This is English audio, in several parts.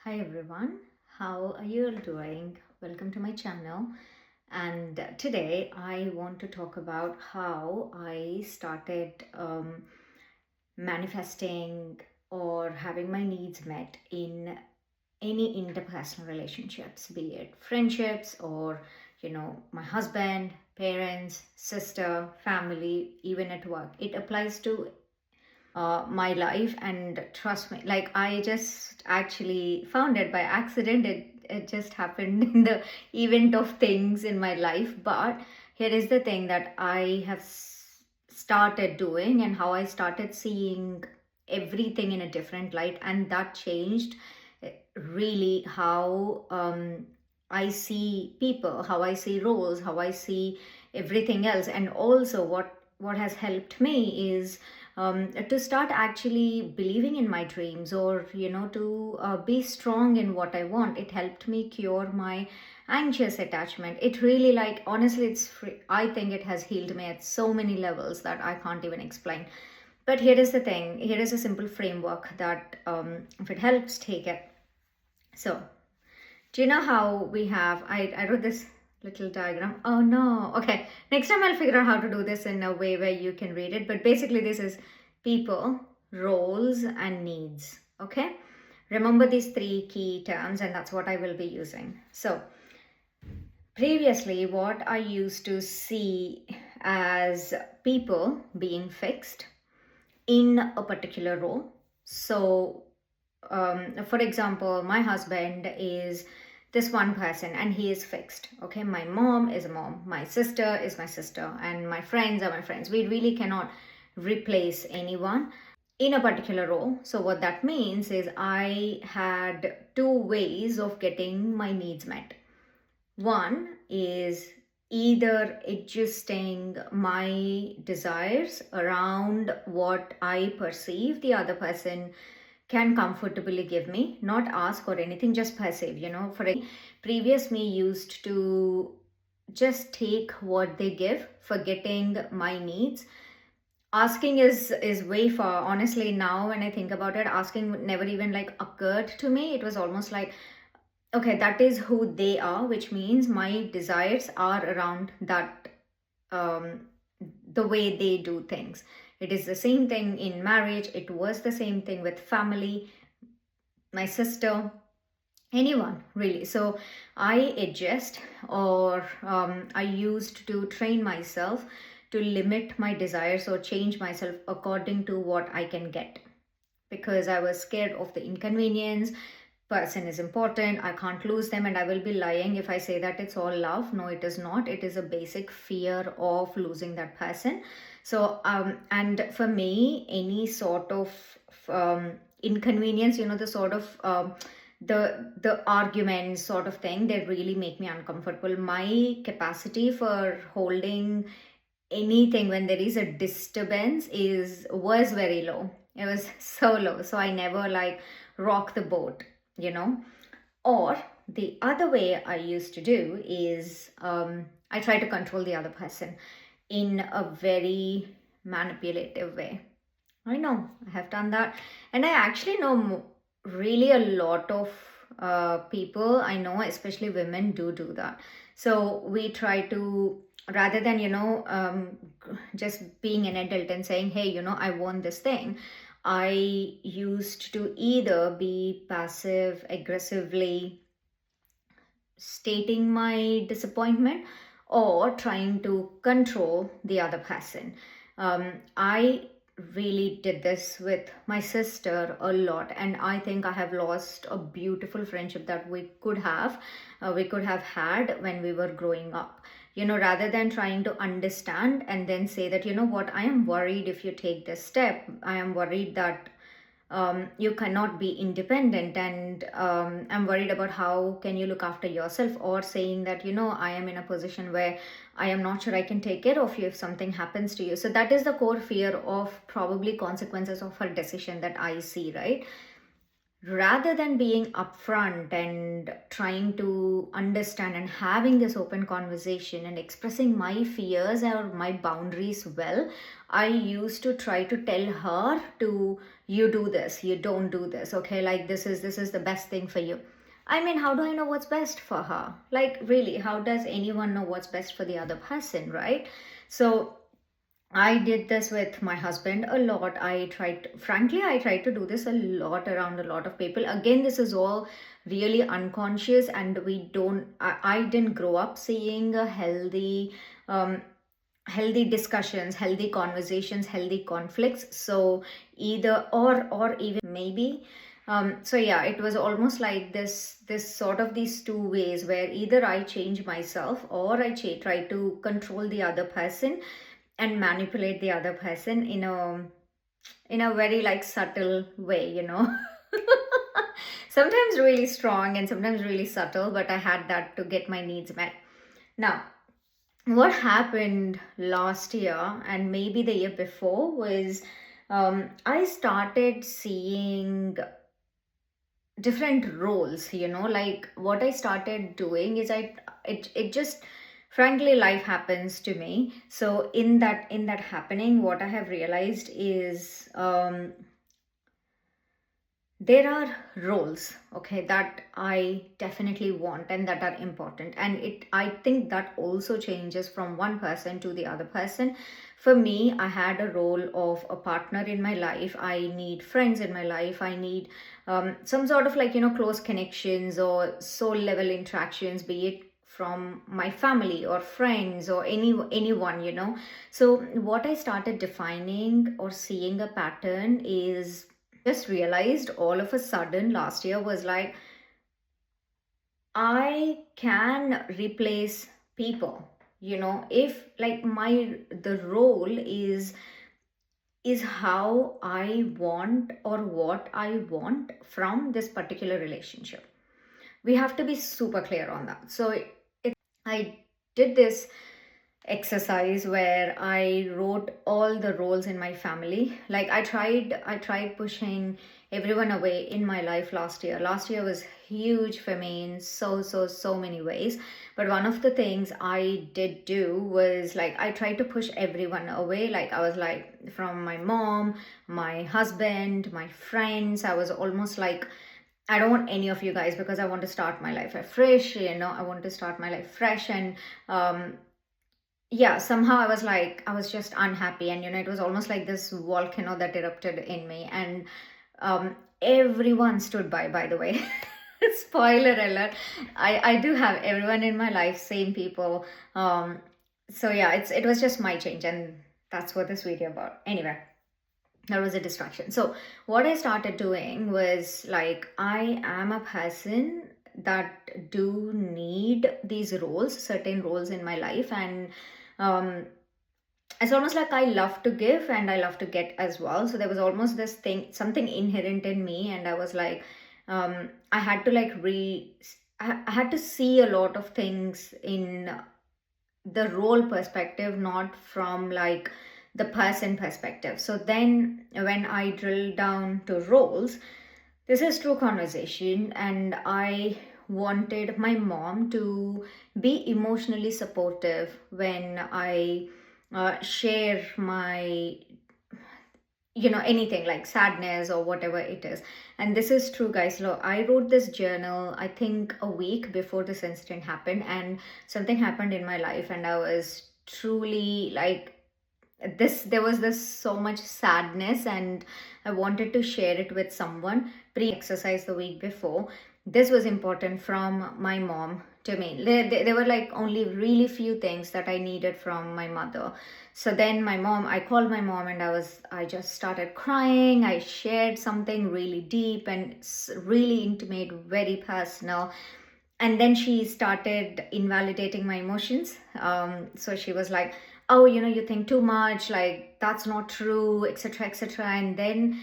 Hi everyone, how are you all doing? Welcome to my channel. And today I want to talk about how I started manifesting or having my needs met in any interpersonal relationships, be it friendships or, my husband, parents, sister, family, even at work. It applies to my life, and trust me, like I just actually found it by accident. It just happened in the event of things in my life. But here is the thing that I have started doing, and how I started seeing everything in a different light, and that changed really how I see people, how I see roles, how I see everything else. And also what has helped me is to start actually believing in my dreams, or to be strong in what I want. It helped me cure my anxious attachment. It really, like, honestly, it's free. I think it has healed me at so many levels that I can't even explain. But here is the thing, here is a simple framework that if it helps, take it. So do you know how we have, I wrote this little diagram. Oh no. Okay. Next time I'll figure out how to do this in a way where you can read it. But basically this is people, roles, and needs. Okay. Remember these three key terms, and that's what I will be using. So previously, what I used to see as people being fixed in a particular role. So for example, my husband is this one person and he is fixed. Okay, my mom is a mom, my sister is my sister, and my friends are my friends. We really cannot replace anyone in a particular role. So what that means is I had two ways of getting my needs met. One is either adjusting my desires around what I perceive the other person can comfortably give me, not ask or anything, just perceive. For a previous me used to just take what they give, forgetting my needs. Asking is way far. Honestly, now when I think about it, asking never even like occurred to me. It was almost like, okay, that is who they are, which means my desires are around that, um, the way they do things. It is the same thing in marriage, it was the same thing with family, my sister, anyone really. So I adjust, or I used to train myself to limit my desires or change myself according to what I can get, because I was scared of the inconvenience. Person is important, I can't lose them, and I will be lying if I say that it's all love. No, it is not. It is a basic fear of losing that person. So and for me, any sort of inconvenience, the sort of the arguments sort of thing, they really make me uncomfortable. My capacity for holding anything when there is a disturbance is was very low. It was so low, so I never like rock the boat, you know or the other way I used to do is, I try to control the other person in a very manipulative way. I know I have done that, and I actually know really a lot of people I know, especially women, do that. So we try to, rather than just being an adult and saying, hey, I want this thing, I used to either be passive aggressively stating my disappointment, or trying to control the other person. I really did this with my sister a lot, and I think I have lost a beautiful friendship that we could have had when we were growing up. Rather than trying to understand and then say that, what, I am worried if you take this step, I am worried that you cannot be independent, and I'm worried about how can you look after yourself, or saying that, I am in a position where I am not sure I can take care of you if something happens to you. So that is the core fear of probably consequences of her decision that I see, right? rather than being upfront and trying to understand and having this open conversation and expressing my fears or my boundaries well, I used to try to tell her to, you do this, you don't do this, okay, like this is the best thing for you. I mean, how do I know what's best for her? Like, really, how does anyone know what's best for the other person, right? So I did this with my husband a lot. Frankly, I tried to do this a lot around a lot of people. Again, this is all really unconscious, and I didn't grow up seeing a healthy discussions, healthy conversations, healthy conflicts. So either or even maybe. So yeah, it was almost like this sort of these two ways where either I change myself or try to control the other person and manipulate the other person in a very like subtle way, you know. Sometimes really strong and sometimes really subtle, but I had that to get my needs met. Now, what happened last year and maybe the year before was I started seeing different roles, you know. Like, what I started doing is it just, frankly, life happens to me. So in that happening, what I have realized is there are roles, okay, that I definitely want and that are important, and I think that also changes from one person to the other person. For me, I had a role of a partner in my life. I need friends in my life. I need some sort of, like, you know, close connections or soul level interactions, be it from my family or friends or anyone, you know. So what I started defining or seeing a pattern is, just realized all of a sudden last year was like, I can replace people, you know, if like the role is how I want or what I want from this particular relationship. We have to be super clear on that. So I did this exercise where I wrote all the roles in my family. Like, I tried pushing everyone away in my life last year. Last year was huge for me in so many ways. But one of the things I did do was, like, I tried to push everyone away. Like, I was like, from my mom, my husband, my friends, I was almost like, I don't want any of you guys because I want to start my life afresh, you know. I want to start my life fresh. And yeah, somehow I was like, I was just unhappy, and you know, it was almost like this volcano that erupted in me. And everyone stood by the way. Spoiler alert, I do have everyone in my life, same people. So yeah, it was just my change, and that's what this video about. Anyway, that was a distraction. So what I started doing was, like, I am a person that do need these roles, certain roles in my life. And um it's almost like I love to give and I love to get as well. So there was almost this thing, something inherent in me, and I was like, I had to like I had to see a lot of things in the role perspective, not from like the person perspective. So then when I drill down to roles, this is true conversation, and I wanted my mom to be emotionally supportive when I share my, you know, anything like sadness or whatever it is. And this is true, guys. Look, I wrote this journal, I think a week before this incident happened, and something happened in my life, and I was truly like, there was this so much sadness, and I wanted to share it with someone. Pre-exercise the week before, this was important from my mom to me. There were like only really few things that I needed from my mother. So then I called my mom, and I just started crying. I shared something really deep and really intimate, very personal. And then she started invalidating my emotions. So she was like, oh, you know, you think too much, like that's not true, etc., etc. And then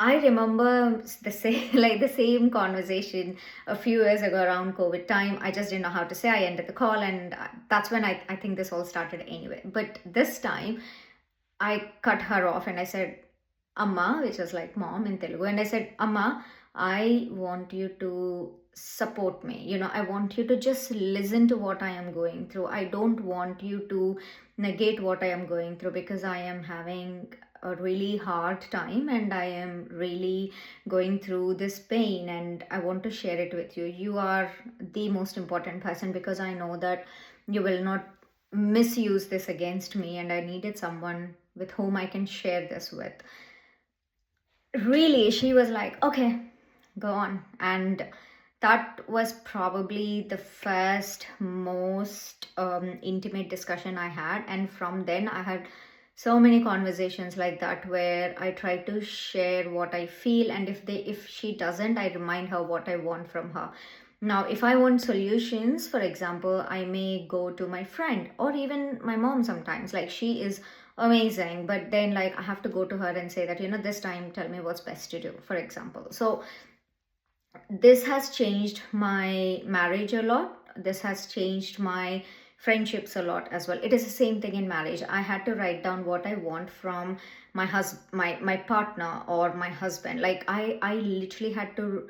I remember the same like the same conversation a few years ago around COVID time. I just didn't know how to say. I ended the call, and that's when I think this all started anyway. But this time I cut her off and I said, Amma, which was like mom in Telugu, and I said, Amma, I want you to support me. I want you to just listen to what I am going through. I don't want you to negate what I am going through, because I am having a really hard time and I am really going through this pain, and I want to share it with you. You are the most important person, because I know that you will not misuse this against me, and I needed someone with whom I can share this with. Really, she was like, okay, go on. And that was probably the first most intimate discussion I had. And from then I had so many conversations like that, where I try to share what I feel, and if she doesn't, I remind her what I want from her. Now, if I want solutions, for example, I may go to my friend or even my mom sometimes. Like, she is amazing, but then like I have to go to her and say that, this time tell me what's best to do, for example. So this has changed my marriage a lot. This has changed my friendships a lot as well. It is the same thing in marriage. I had to write down what I want from my partner or my husband. Like, I literally had to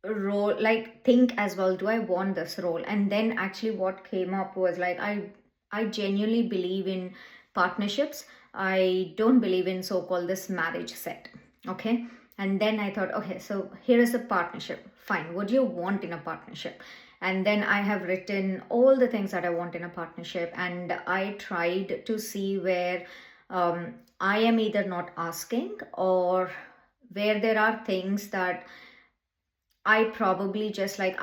role, like, think as well, do I want this role? And then actually what came up was like, I genuinely believe in partnerships. I don't believe in so-called this marriage set. Okay. And then I thought, okay, so here is a partnership. Fine, what do you want in a partnership? And then I have written all the things that I want in a partnership, and I tried to see where I am either not asking, or where there are things that I probably just like,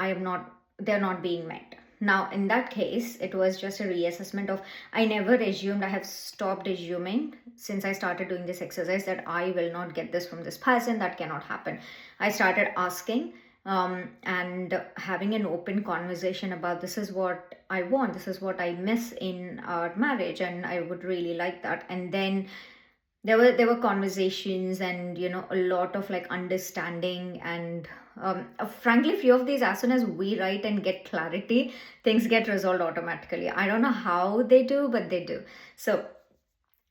they're not being met. Now, in that case, it was just a reassessment of, I never assumed, I have stopped assuming since I started doing this exercise that I will not get this from this person. That cannot happen. I started asking and having an open conversation about, this is what I want, this is what I miss in our marriage, and I would really like that. And then there were conversations, and a lot of like understanding, and frankly, few of these, as soon as we write and get clarity, things get resolved automatically. I don't know how they do, but they do. So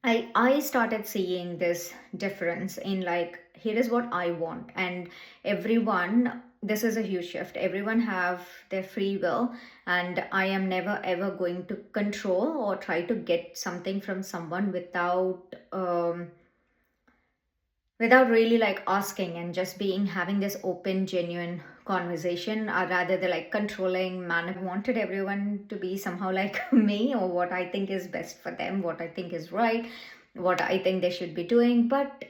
I started seeing this difference in, like, here is what I want, and everyone, this is a huge shift. Everyone have their free will, and I am never ever going to control or try to get something from someone without really like asking, and just being having this open, genuine conversation, rather than like controlling manner. I wanted everyone to be somehow like me, or what I think is best for them, what I think is right, what I think they should be doing. But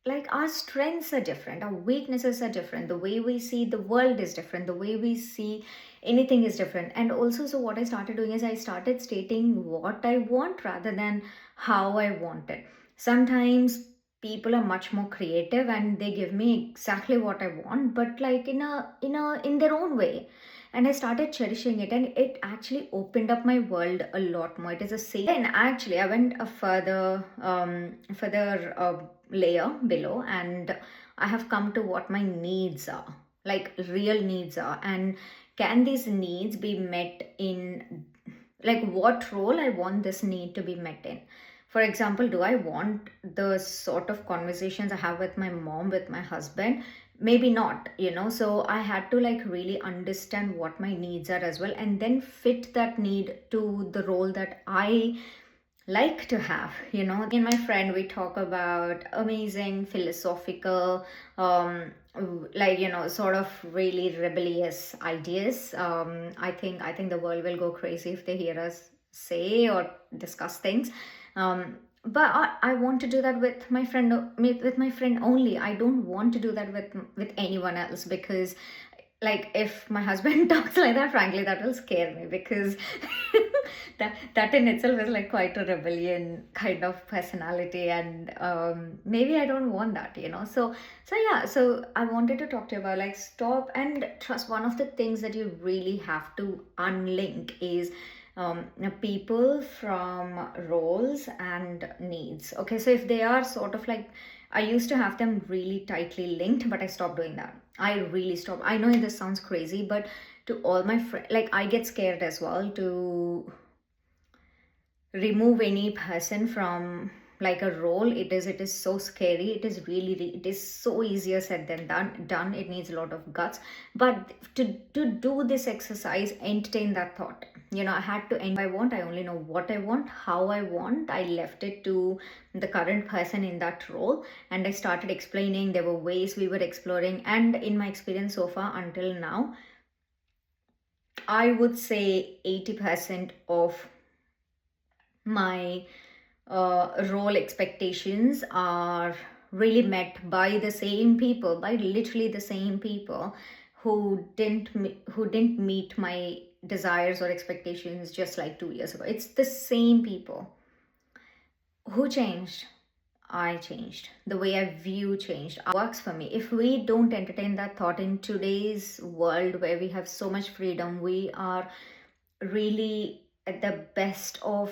like, our strengths are different, our weaknesses are different, the way we see the world is different, the way we see anything is different. And also, so what I started doing is I started stating what I want rather than how I want it. Sometimes people are much more creative and they give me exactly what I want, but like in their own way. And I started cherishing it, and it actually opened up my world a lot more. It is a same. And actually, I went a further layer below, and I have come to what my needs are, like real needs are, and can these needs be met in, like, what role I want this need to be met in. For example, do I want the sort of conversations I have with my mom, with my husband? Maybe not, so I had to like really understand what my needs are as well, and then fit that need to the role that I like to have. Me and my friend, we talk about amazing philosophical, like, sort of really rebellious ideas. I think the world will go crazy if they hear us say or discuss things. But I want to do that with my friend, with my friend only. I don't want to do that with anyone else, because like, if my husband talks like that, frankly, that will scare me, because that in itself is like quite a rebellion kind of personality, and maybe I don't want that. So yeah, so I wanted to talk to you about, like, stop and trust. One of the things that you really have to unlink is people from roles and needs. Okay, so if they are sort of like, I used to have them really tightly linked, but I stopped doing that. I really stopped. I know this sounds crazy, but to all my friends, like, I get scared as well to remove any person from like a role. It is so scary. It is really it is so easier said than done. It needs a lot of guts. But to do this exercise, entertain that thought. I had to end. I want, I only know what I want, how I want. I left it to the current person in that role, and I started explaining. There were ways we were exploring, and in my experience so far until now, I would say 80% of my role expectations are really met by the same people, by literally the same people who didn't meet my desires or expectations just like 2 years ago. It's the same people who changed. I changed. The way I view changed. Works for me. If we don't entertain that thought in today's world where we have so much freedom, we are really at the best of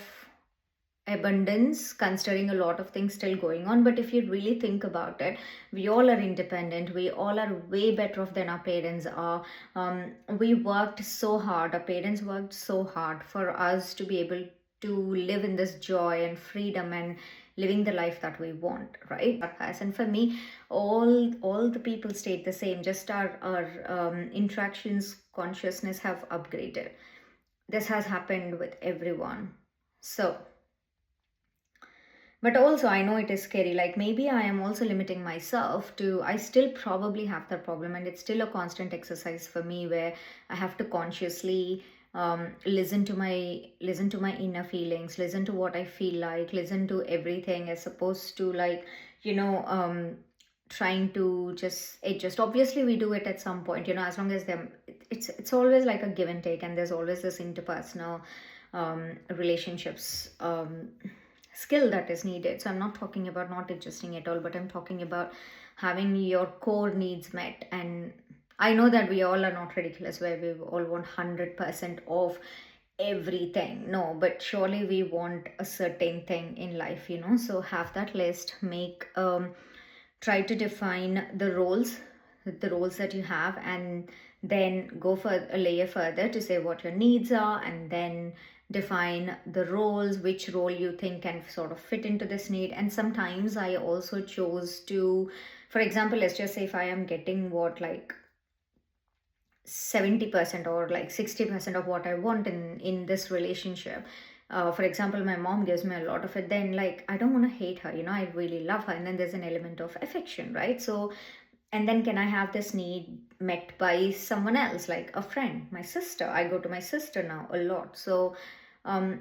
abundance, considering a lot of things still going on. But if you really think about it, we all are independent. We all are way better off than our parents are. We worked so hard. Our parents worked so hard for us to be able to live in this joy and freedom and living the life that we want, right? And for me, all the people stayed the same. Just our interactions, consciousness have upgraded. This has happened with everyone. So, but also I know it is scary. Like maybe I am also limiting myself to, I still probably have that problem, and it's still a constant exercise for me where I have to consciously listen to my inner feelings, listen to what I feel like, listen to everything, as opposed to like, trying to just adjust. Obviously we do it at some point, as long as them, it's always like a give and take, and there's always this interpersonal relationships skill that is needed. So I'm not talking about not adjusting at all, but I'm talking about having your core needs met. And I know that we all are not ridiculous where we all want 100% of everything. No, but surely we want a certain thing in life, So have that list, make try to define the roles that you have, and then go for a layer further to say what your needs are, and then define the roles, which role you think can sort of fit into this need. And sometimes I also chose to, for example, let's just say if I am getting what, like 70% or like 60% of what I want in this relationship. For example, my mom gives me a lot of it, then like I don't want to hate her, I really love her, and then there's an element of affection, right? So, and then can I have this need met by someone else, like a friend, my sister? I go to my sister now a lot. So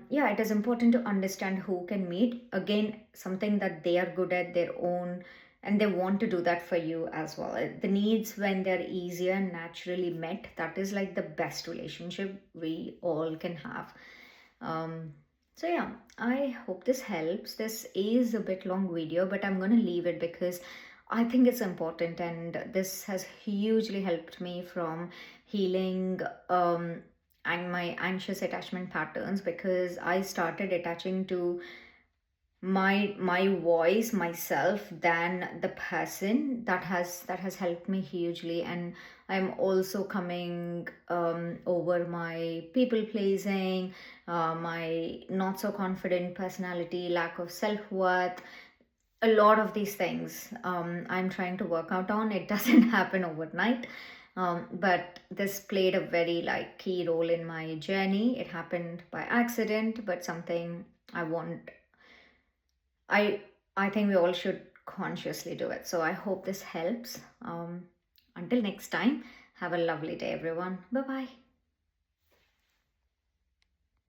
yeah, it is important to understand who can meet, again, something that they are good at, their own, and they want to do that for you as well. The needs, when they're easier and naturally met, that is like the best relationship we all can have. So yeah, I hope this helps. This is a bit long video, but I'm going to leave it because I think it's important, and this has hugely helped me from healing and my anxious attachment patterns, because I started attaching to my voice, myself, than the person. That has helped me hugely. And I'm also coming over my people pleasing, my not so confident personality, lack of self-worth. A lot of these things I'm trying to work out on. It doesn't happen overnight, but this played a very like key role in my journey. It happened by accident, but something I want, I think we all should consciously do it. So I hope this helps. Until next time, have a lovely day, everyone. Bye bye.